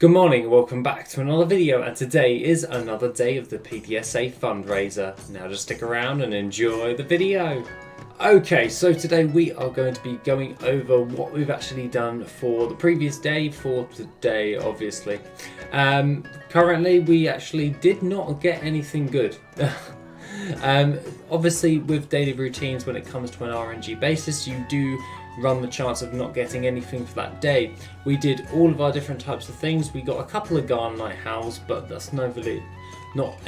Good morning, welcome back to another video, and today is another day of the PDSA fundraiser. Now just stick around and enjoy the video. Okay, so today we are going to be going over what we've actually done for the previous day, for today obviously. Currently we actually did not get anything good. Obviously with daily routines, when it comes to an RNG basis, you do run the chance of not getting anything for that day. We did all of our different types of things. We got a couple of Garnite Howls, but that's not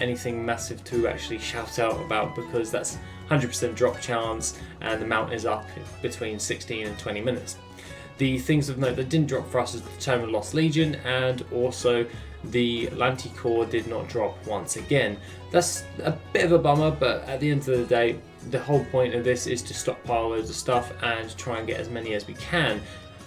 anything massive to actually shout out about, because that's 100% drop chance and the mount is up between 16 and 20 minutes. The things of note that didn't drop for us is the Terminal Lost Legion, and also the Lanticore did not drop once again. That's a bit of a bummer, but at the end of the day, the whole point of this is to stockpile loads of stuff and try and get as many as we can.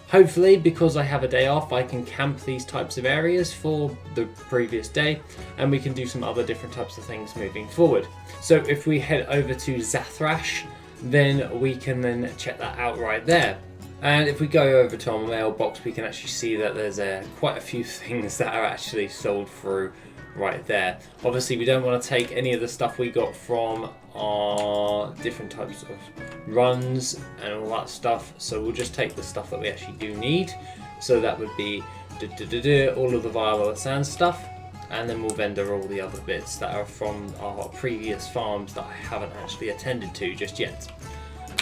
Hopefully, because I have a day off, I can camp these types of areas for the previous day, and we can do some other different types of things moving forward. So if we head over to Zathrash, then we can then check that out right there. And if we go over to our mailbox, we can actually see that there's quite a few things that are actually sold through right there. Obviously we don't want to take any of the stuff we got from our different types of runs and all that stuff, so we'll just take the stuff that we actually do need. So that would be all of the Viola Sand stuff, and then we'll vendor all the other bits that are from our previous farms that I haven't actually attended to just yet.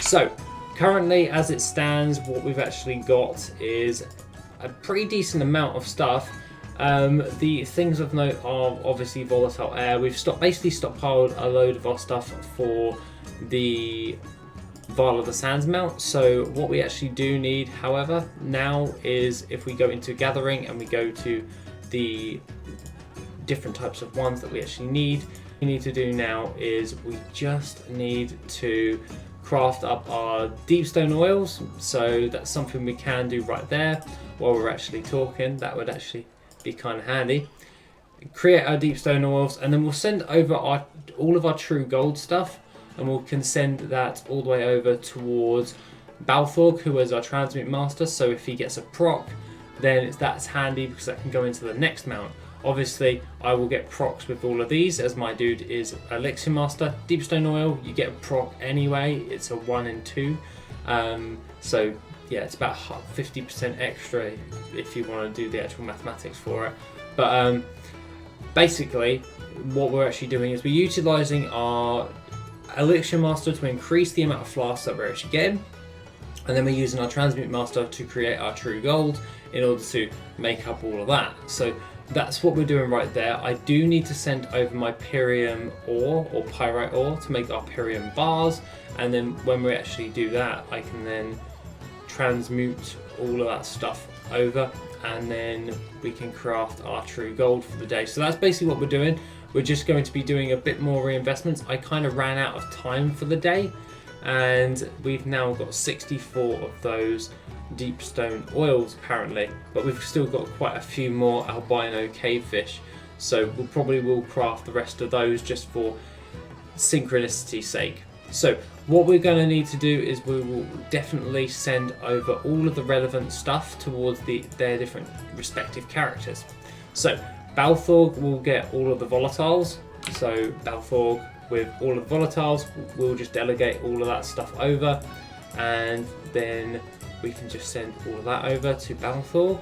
So currently, as it stands, what we've actually got is a pretty decent amount of stuff. The things of note are obviously volatile air. We've basically stockpiled a load of our stuff for the Vial of the Sands mount. So what we actually do need, however, now is if we go into gathering and we go to the different types of ones that we actually need, what we need to do now is we just need to craft up our deepstone oils. So that's something we can do right there while we're actually talking. That would actually be kind of handy. Create our deepstone oils, and then we'll send over all of our true gold stuff, and we can send that all the way over towards Balthorg, who is our transmute master. So if he gets a proc, then that's handy because that can go into the next mount. Obviously I will get procs with all of these, as my dude is elixir master. Deepstone oil, you get a proc anyway, it's a 1 in 2, so yeah, it's about 50% extra if you want to do the actual mathematics for it. But basically what we're actually doing is we're utilising our elixir master to increase the amount of flasks that we're actually getting, and then we're using our transmute master to create our true gold in order to make up all of that. So that's what we're doing right there. I do need to send over my Pyrium ore or Pyrite ore to make our Pyrium bars, and then when we actually do that, I can then transmute all of that stuff over, and then we can craft our true gold for the day. So that's basically what we're doing. We're just going to be doing a bit more reinvestments. I kind of ran out of time for the day, and we've now got 64 of those deepstone oils apparently, but we've still got quite a few more albino cavefish, so we'll probably craft the rest of those just for synchronicity's sake. So what we're going to need to do is we will definitely send over all of the relevant stuff towards their different respective characters. So Balthorg will get all of the volatiles, so Balthorg with all of the volatiles, we'll just delegate all of that stuff over, and then we can just send all of that over to Balthorg.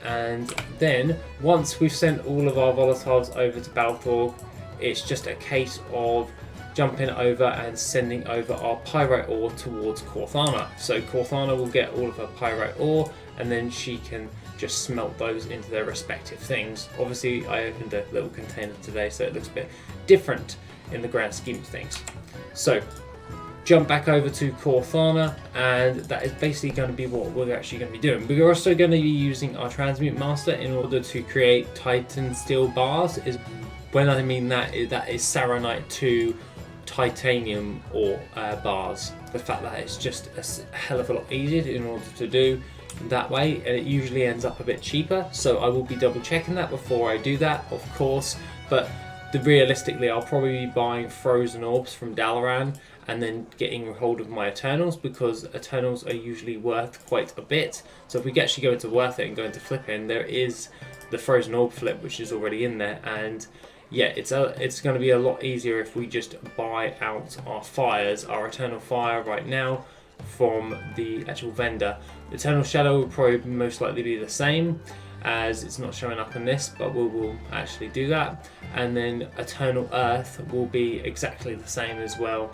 And then once we've sent all of our volatiles over to Balthorg, it's just a case of jumping over and sending over our pyrite ore towards Corthana. So Corthana will get all of her pyrite ore, and then she can just smelt those into their respective things. Obviously I opened a little container today, so it looks a bit different in the grand scheme of things. So jump back over to Corthana, and that is basically going to be what we're actually going to be doing. We're also going to be using our transmute master in order to create Titan steel bars. When I mean that is Saronite 2 titanium ore bars. The fact that it's just a hell of a lot easier in order to do that way, and it usually ends up a bit cheaper, so I will be double checking that before I do that, of course. But realistically I'll probably be buying frozen orbs from Dalaran and then getting hold of my Eternals, because Eternals are usually worth quite a bit. So if we actually go into WorthIt and go into flipping, there is the frozen orb flip, which is already in there. And yeah, it's going to be a lot easier if we just buy out our fires, our Eternal Fire right now from the actual vendor. Eternal Shadow will probably most likely be the same, as it's not showing up in this, but we'll actually do that. And then Eternal Earth will be exactly the same as well,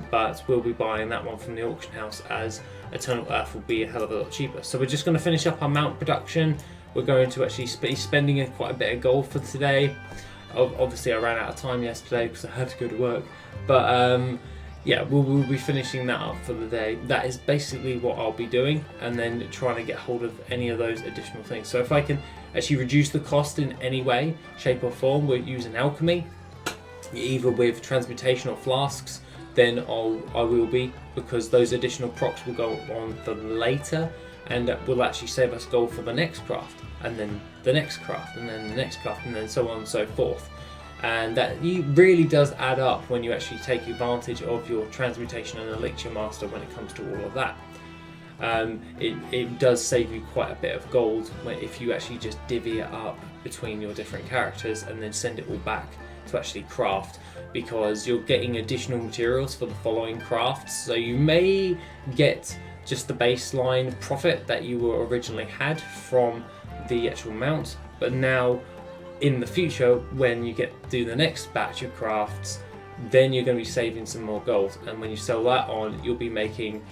but we'll be buying that one from the auction house, as Eternal Earth will be a hell of a lot cheaper. So we're just going to finish up our mount production. We're going to actually be spending quite a bit of gold for today. Obviously I ran out of time yesterday because I had to go to work, but yeah, we'll be finishing that up for the day. That is basically what I'll be doing, and then trying to get hold of any of those additional things. So if I can actually reduce the cost in any way, shape or form, we're using Alchemy, either with transmutation or flasks, then I will be, because those additional procs will go on for later, and that will actually save us gold for the next craft, and then the next craft, and then the next craft, and then so on and so forth. And that really does add up when you actually take advantage of your transmutation and elixir master when it comes to all of that. It does save you quite a bit of gold if you actually just divvy it up between your different characters and then send it all back to actually craft, because you're getting additional materials for the following crafts. So you may get just the baseline profit that you were originally had from the actual mount, but now in the future, when you do the next batch of crafts, then you're going to be saving some more gold, and when you sell that on, you'll be making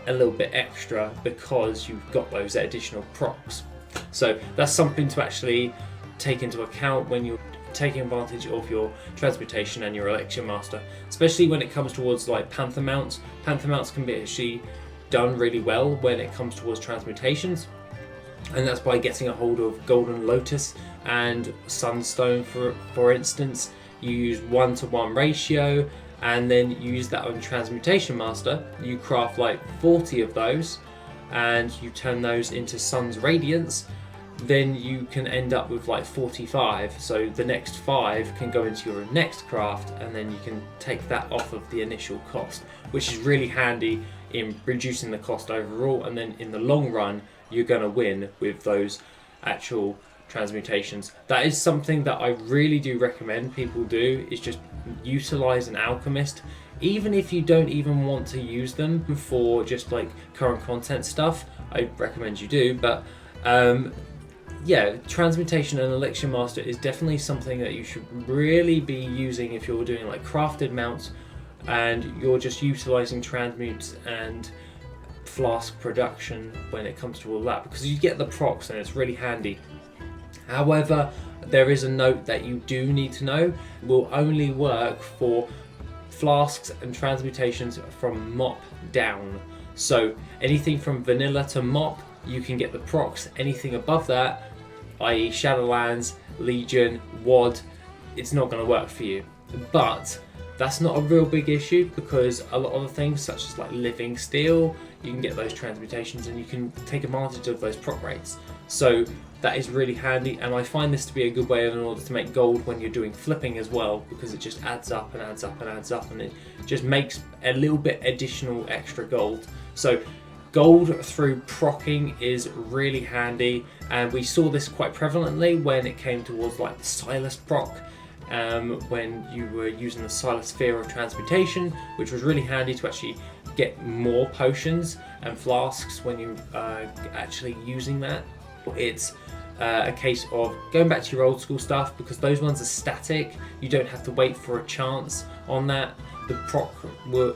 a little bit extra because you've got those additional procs. So that's something to actually take into account when you're taking advantage of your transmutation and your elixir master, especially when it comes towards like panther mounts. Panther mounts can be actually done really well when it comes towards transmutations, and that's by getting a hold of Golden Lotus and Sunstone. For instance, you use 1-to-1 ratio, and then you use that on Transmutation Master. You craft like 40 of those, and you turn those into Sun's Radiance. Then you can end up with like 45. So the next 5 can go into your next craft, and then you can take that off of the initial cost, which is really handy in reducing the cost overall. And then in the long run, you're going to win with those actual transmutations. That is something that I really do recommend people do, is just utilize an alchemist, even if you don't even want to use them for just like current content stuff. I recommend you do, but yeah, transmutation and elixir master is definitely something that you should really be using if you're doing like crafted mounts and you're just utilizing transmutes and flask production when it comes to all that, because you get the procs and it's really handy. However, there is a note that you do need to know: will only work for flasks and transmutations from mop down. So anything from vanilla to mop, you can get the procs. Anything above that, i.e. Shadowlands, Legion, WoD, it's not going to work for you. But that's not a real big issue, because a lot of the things such as like living steel, you can get those transmutations and you can take advantage of those proc rates. So that is really handy, and I find this to be a good way in order to make gold when you're doing flipping as well, because it just adds up and adds up and adds up, and it just makes a little bit additional extra gold. So gold through procking is really handy, and we saw this quite prevalently when it came towards like the Silas proc, when you were using the Silas Sphere of Transmutation, which was really handy to actually get more potions and flasks when you're actually using that. It's a case of going back to your old school stuff, because those ones are static. You don't have to wait for a chance on that. The proc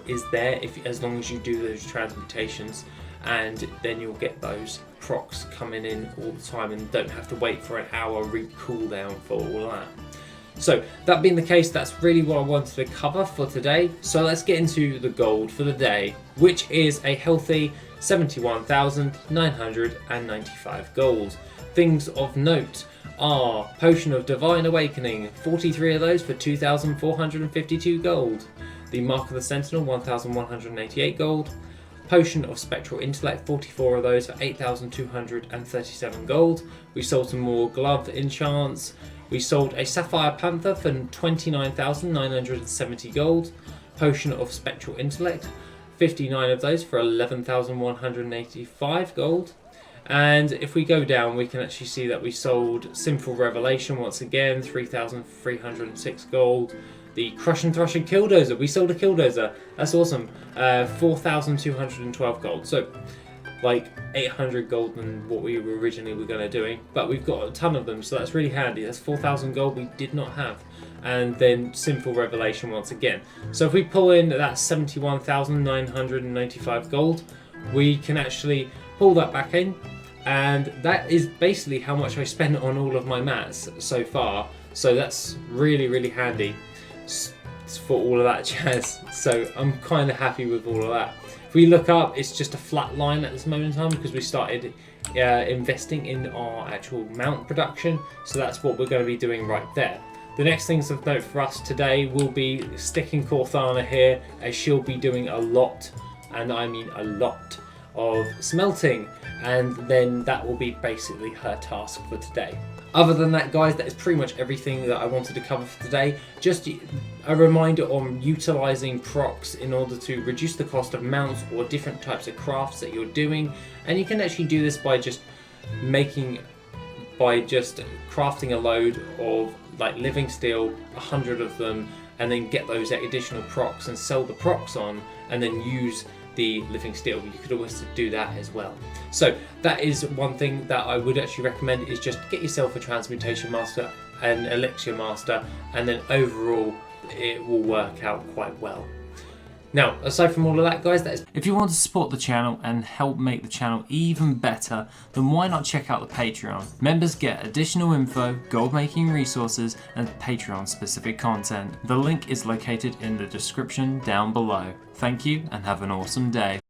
is there as long as you do those transmutations, and then you'll get those procs coming in all the time and don't have to wait for an hour cooldown for all that. So that being the case, that's really what I wanted to cover for today. So let's get into the gold for the day, which is a healthy 71,995 gold. Things of note are Potion of Divine Awakening, 43 of those for 2,452 gold. The Mark of the Sentinel, 1,188 gold. Potion of Spectral Intellect, 44 of those for 8,237 gold. We sold some more glove enchants. We sold a Sapphire Panther for 29,970 gold. Potion of Spectral Intellect, 59 of those for 11,185 gold. And if we go down, we can actually see that we sold Simple Revelation once again, 3,306 gold. The Crush and Thrush and Killdozer, we sold a Killdozer, that's awesome. 4,212 gold, so like 800 gold than what we were originally going to doing, but we've got a ton of them, so that's really handy. That's 4,000 gold we did not have. And then Simple Revelation once again. So if we pull in that 71,995 gold, we can actually pull that back in, and that is basically how much I spent on all of my mats so far. So that's really, really handy for all of that jazz. So I'm kind of happy with all of that. If we look up, it's just a flat line at this moment in time because we started investing in our actual mount production. So that's what we're going to be doing right there. The next things of note for us today will be sticking Corthana here, as she'll be doing a lot, and I mean a lot, of smelting, and then that will be basically her task for today. Other than that, guys, that is pretty much everything that I wanted to cover for today. Just a reminder on utilising procs in order to reduce the cost of mounts or different types of crafts that you're doing. And you can actually do this by just crafting a load of like living steel, 100 of them, and then get those additional procs and sell the procs on, and then use the living steel. You could always do that as well. So that is one thing that I would actually recommend, is just get yourself a transmutation master, an elixir master, and then overall it will work out quite well. Now, aside from all of that, guys, if you want to support the channel and help make the channel even better, then why not check out the Patreon? Members get additional info, gold making resources, and Patreon specific content. The link is located in the description down below. Thank you and have an awesome day.